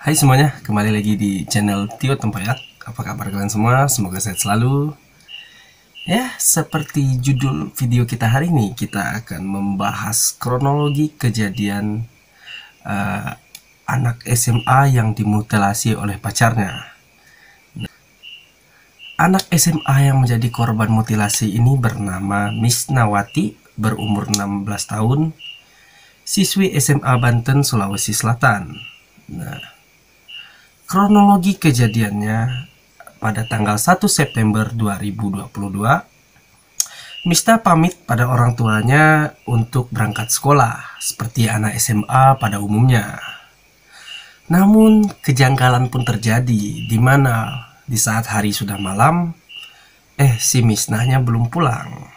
Hai semuanya, kembali lagi di channel Tio Tempoyak. Apa kabar kalian semua? Semoga sehat selalu. Ya, seperti judul video kita hari ini, kita akan membahas kronologi kejadian anak SMA yang dimutilasi oleh pacarnya. Anak SMA yang menjadi korban mutilasi ini bernama Misnawati, berumur 16 tahun, siswi SMA Banten, Sulawesi Selatan. Nah, kronologi kejadiannya pada tanggal 1 September 2022, Mista pamit pada orang tuanya untuk berangkat sekolah seperti anak SMA pada umumnya. Namun kejanggalan pun terjadi di mana di saat hari sudah malam, si Misnahnya belum pulang.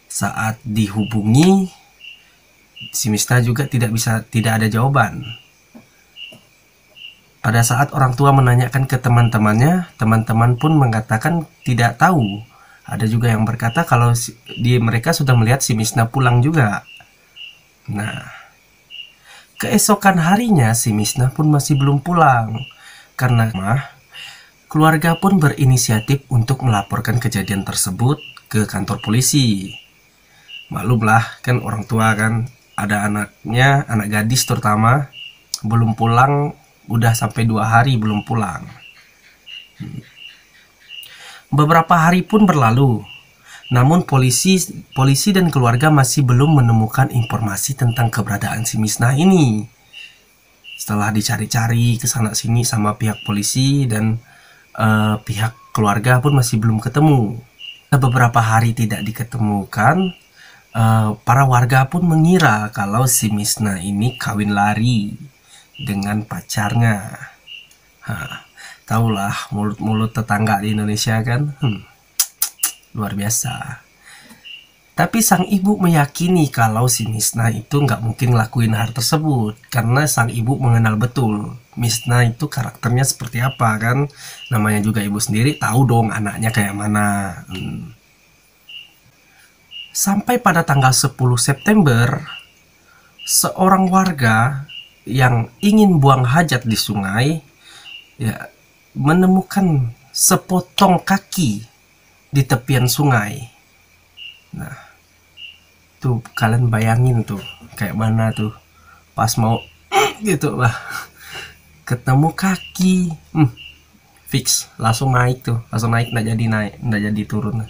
Saat dihubungi, si Misnah juga tidak ada jawaban. Pada saat orang tua menanyakan ke teman-temannya, teman-teman pun mengatakan tidak tahu. Ada juga yang berkata kalau mereka sudah melihat si Misnah pulang juga. Nah, keesokan harinya si Misnah pun masih belum pulang. Karena keluarga pun berinisiatif untuk melaporkan kejadian tersebut ke kantor polisi. Maklumlah, kan orang tua kan ada anaknya, anak gadis terutama, belum pulang. Udah sampai 2 hari belum pulang. Beberapa hari pun berlalu, namun polisi dan keluarga masih belum menemukan informasi tentang keberadaan si Misnah ini. Setelah dicari-cari ke sana sini sama pihak polisi dan pihak keluarga pun masih belum ketemu. Beberapa hari tidak diketemukan, para warga pun mengira kalau si Misnah ini kawin lari dengan pacarnya. Tahulah mulut-mulut tetangga di Indonesia kan, luar biasa. Tapi sang ibu meyakini kalau si Misnah itu nggak mungkin ngelakuin hal tersebut karena sang ibu mengenal betul Misnah itu karakternya seperti apa kan. Namanya juga ibu sendiri tahu dong anaknya kayak mana. Sampai pada tanggal 10 September, seorang warga yang ingin buang hajat di sungai menemukan sepotong kaki di tepian sungai. Nah, tuh kalian bayangin tuh kayak mana tuh pas mau gitu lah, ketemu kaki, fix langsung naik nggak jadi turun.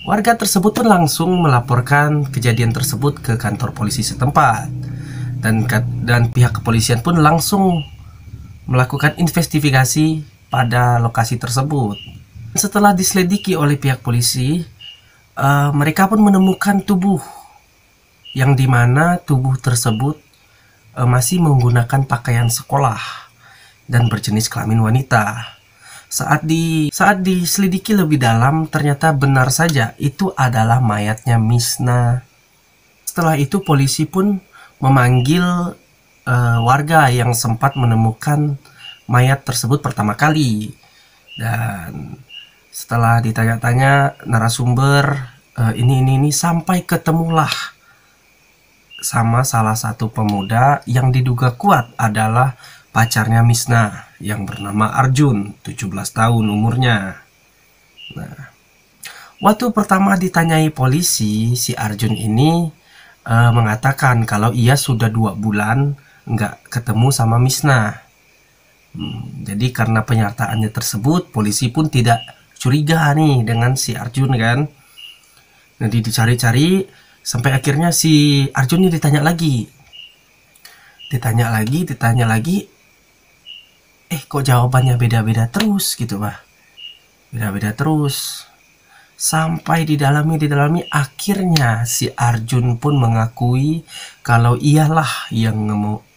Warga tersebut pun langsung melaporkan kejadian tersebut ke kantor polisi setempat. Dan pihak kepolisian pun langsung melakukan investigasi pada lokasi tersebut. Setelah diselidiki oleh pihak polisi, mereka pun menemukan tubuh yang dimana tubuh tersebut masih menggunakan pakaian sekolah dan berjenis kelamin wanita. Saat diselidiki lebih dalam, ternyata benar saja itu adalah mayatnya Misnah. Setelah itu polisi pun memanggil warga yang sempat menemukan mayat tersebut pertama kali. Dan setelah ditanya-tanya narasumber ini sampai ketemulah sama salah satu pemuda yang diduga kuat adalah pacarnya Misnah yang bernama Arjun, 17 tahun umurnya. Nah, waktu pertama ditanyai polisi, si Arjun ini mengatakan kalau ia sudah 2 bulan nggak ketemu sama Misnah. Jadi karena penyertaannya tersebut, polisi pun tidak curiga nih dengan si Arjun kan. Nanti dicari-cari sampai akhirnya si Arjun ini ditanya lagi, kok jawabannya beda-beda terus gitu bah, beda-beda terus. Sampai didalami akhirnya si Arjun pun mengakui kalau ialah yang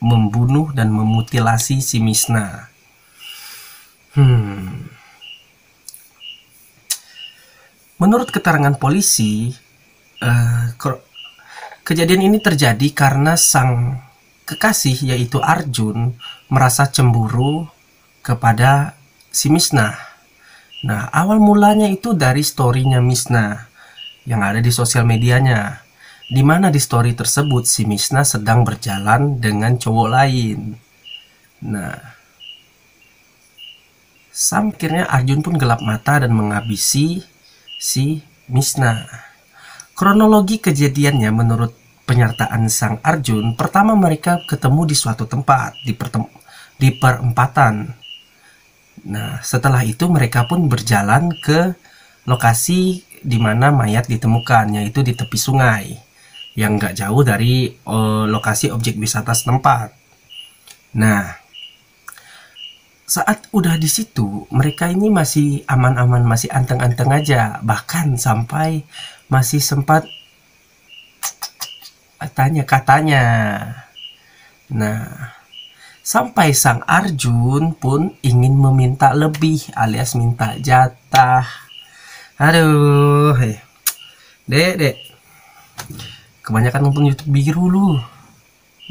membunuh dan memutilasi si Misnah. Menurut keterangan polisi, kejadian ini terjadi karena sang kekasih yaitu Arjun merasa cemburu kepada si Misnah. Nah, awal mulanya itu dari storynya Misnah yang ada di sosial medianya, di mana di story tersebut si Misnah sedang berjalan dengan cowok lain. Nah, akhirnya Arjun pun gelap mata dan menghabisi si Misna. Kronologi kejadiannya menurut penyertaan sang Arjun, pertama mereka ketemu di suatu tempat, di perempatan. Nah, setelah itu mereka pun berjalan ke lokasi di mana mayat ditemukan, yaitu di tepi sungai, yang gak jauh dari lokasi objek wisata setempat. Nah, saat udah di situ, mereka ini masih aman-aman, masih anteng-anteng aja. Bahkan sampai masih sempat tanya-katanya. Nah, sampai sang Arjun pun ingin meminta lebih alias minta jatah. Aduh, dek, kebanyakan nonton YouTube biru lu.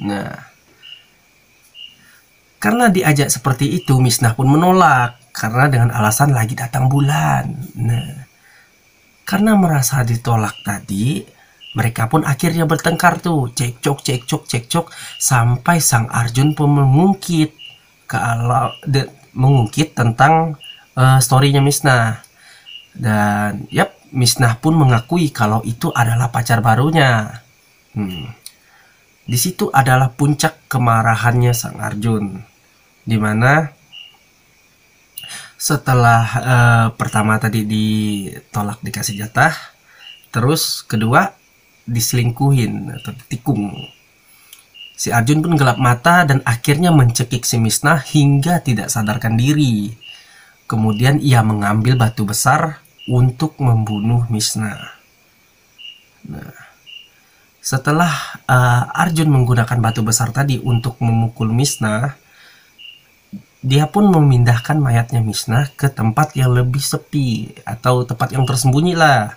Nah, karena diajak seperti itu, Misnah pun menolak karena dengan alasan lagi datang bulan. Nah, karena merasa ditolak tadi, mereka pun akhirnya bertengkar tuh, cekcok sampai sang Arjun pun mengungkit tentang storynya Misnah. Dan Misnah pun mengakui kalau itu adalah pacar barunya. Di situ adalah puncak kemarahannya sang Arjun, dimana setelah pertama tadi ditolak dikasih jatah, terus kedua diselingkuhin atau ditikung, si Arjun pun gelap mata dan akhirnya mencekik si Misnah hingga tidak sadarkan diri. Kemudian ia mengambil batu besar untuk membunuh Misnah. Nah, setelah Arjun menggunakan batu besar tadi untuk memukul Misnah, dia pun memindahkan mayatnya Misnah ke tempat yang lebih sepi atau tempat yang tersembunyi lah.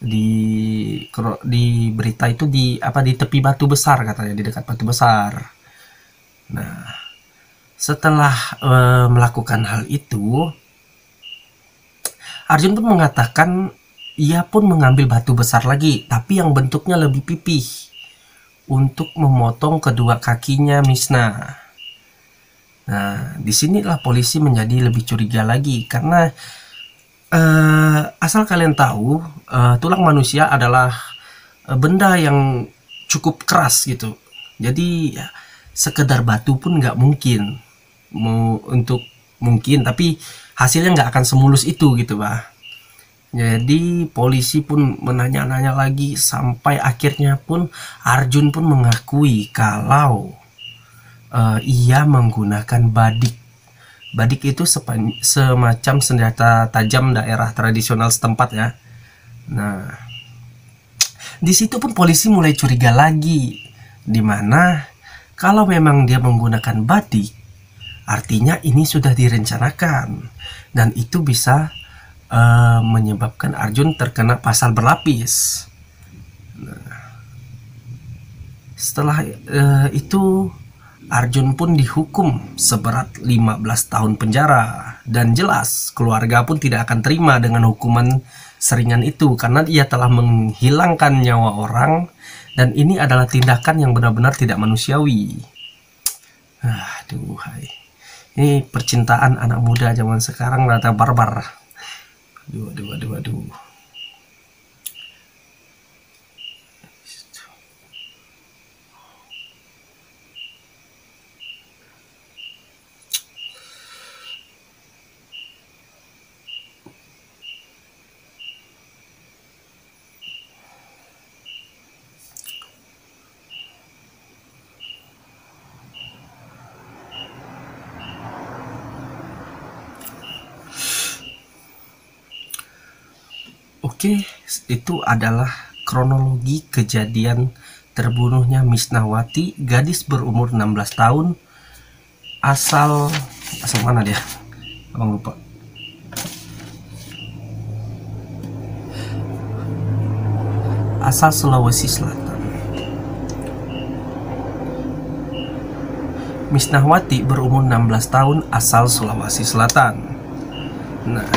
Di berita itu di tepi batu besar katanya, di dekat batu besar. Nah, setelah melakukan hal itu, Arjun pun mengatakan ia pun mengambil batu besar lagi, tapi yang bentuknya lebih pipih, untuk memotong kedua kakinya Misnah. Nah, disinilah polisi menjadi lebih curiga lagi karena asal kalian tahu, tulang manusia adalah benda yang cukup keras gitu. Jadi sekedar batu pun nggak mungkin tapi hasilnya nggak akan semulus itu gitu, bah. Jadi polisi pun menanya-nanya lagi sampai akhirnya pun Arjun pun mengakui kalau ia menggunakan badik. Badik itu semacam senjata tajam daerah tradisional setempat ya. Nah, di situ pun polisi mulai curiga lagi, dimana kalau memang dia menggunakan badik, artinya ini sudah direncanakan dan itu bisa menyebabkan Arjun terkena pasal berlapis. Nah, setelah itu Arjun pun dihukum seberat 15 tahun penjara, dan jelas keluarga pun tidak akan terima dengan hukuman seringan itu karena ia telah menghilangkan nyawa orang dan ini adalah tindakan yang benar-benar tidak manusiawi. Aduh, ini percintaan anak muda zaman sekarang rata barbar. Aduh. Oke, itu adalah kronologi kejadian terbunuhnya Misnahwati, gadis berumur 16 tahun, asal mana dia? Abang lupa. Asal Sulawesi Selatan. Misnahwati berumur 16 tahun, asal Sulawesi Selatan. Nah,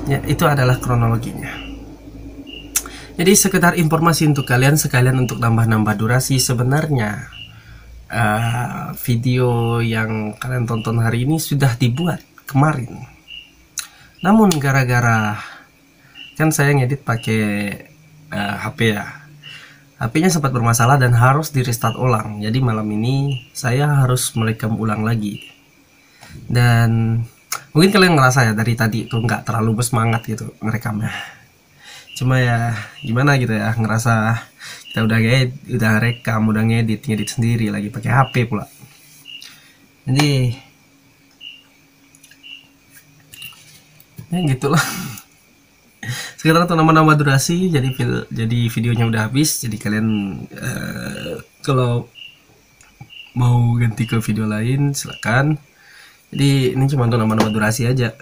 ya, itu adalah kronologinya. Jadi sekedar informasi untuk kalian sekalian untuk nambah-nambah durasi, sebenarnya video yang kalian tonton hari ini sudah dibuat kemarin. Namun gara-gara kan saya ngedit pakai HP ya, HP-nya sempat bermasalah dan harus di restart ulang. Jadi malam ini saya harus merekam ulang lagi. Dan mungkin kalian ngerasa ya dari tadi itu nggak terlalu bersemangat gitu ngerekamnya. Cuma ya gimana gitu ya, ngerasa kita udah rekam, udah ngedit sendiri lagi pakai HP pula. Jadi ya gitulah. Sekarang tuh nama-nama durasi, jadi videonya udah habis. Jadi kalian kalau mau ganti ke video lain silakan. Jadi ini cuma untuk nama-nama durasi aja.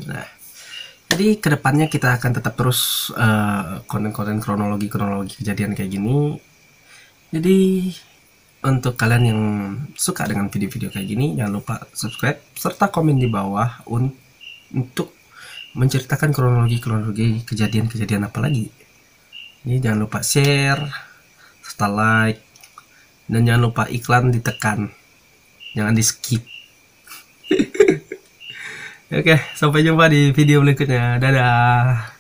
Nah, jadi kedepannya kita akan tetap terus konten-konten kronologi kejadian kayak gini. Jadi untuk kalian yang suka dengan video-video kayak gini, jangan lupa subscribe serta komen di bawah untuk menceritakan kronologi kejadian apa lagi. Ini jangan lupa share serta like, dan jangan lupa iklan ditekan, jangan di skip. Oke, sampai jumpa di video berikutnya. Dadah.